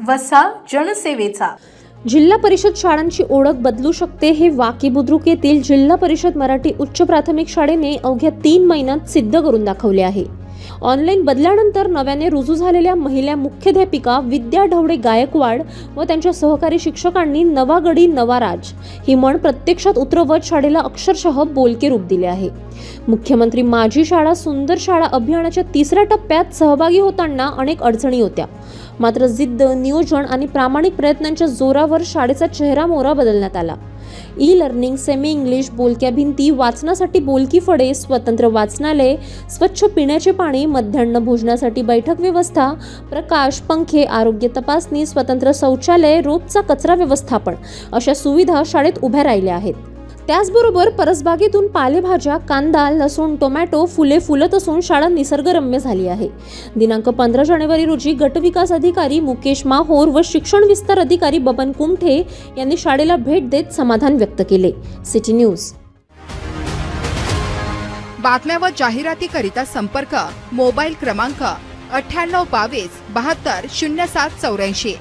वसा जनसेवेचा। जिल्हा परिषद शाळांची ओळख बदलू शकते हे वाकी बुद्रुक येथील जिल्हा परिषद मराठी उच्च प्राथमिक शाळेने अवघ्या 3 महिन्यात सिद्ध करून दाखवले आहे। ऑनलाईन बदलानंतर नव्याने रुजू झालेल्या महिला मुख्याध्यापिका विद्या ढवळे गायकवाड व त्यांच्या सहकारी शिक्षकांनी नवा गडी नवा राज ही म्हण प्रत्यक्षात उतरवत शाळेला अक्षरशः बोलके रूप दिले आहे। मुख्यमंत्री माझी शाळा सुंदर शाळा अभियानाच्या 3ऱ्या टप्प्यात सहभागी होताना अनेक अडचणी होत्या, मात्र जिद्द, नियोजन आणि प्रामाणिक प्रयत्नांच्या जोरावर शाळेचा चेहरा मोहरा बदलण्यात आला। ई लर्निंग, सेमी इंग्लिश, बोलक्या भिंती, वाचनासाठी बोलकी फळे, स्वतंत्र वाचनालय, स्वच्छ पिण्याचे पाणी, मध्यान्ह भोजनासाठी बैठक व्यवस्था, प्रकाश, पंखे, आरोग्य तपासणी, स्वतंत्र शौचालय, रोजचा कचरा व्यवस्थापन अशा सुविधा शाळेत उभ्या राहिल्या आहेत। त्याचबरोबर परसबागेतून पालेभाज्या, कांदा, लसूण, टोमॅटो, फुले फुलत असून शाळा निसर्गरम्य झाली आहे। दिनांक 15 जानेवारी रोजी गटविकास अधिकारी मुकेश माहोर व शिक्षण विस्तार अधिकारी बबन कुमठे यांनी शाळेला भेट देत समाधान व्यक्त केले। City news. बातम्या व जाहिरातीकरिता संपर्क मोबाईल क्रमांक 9822 72 0784।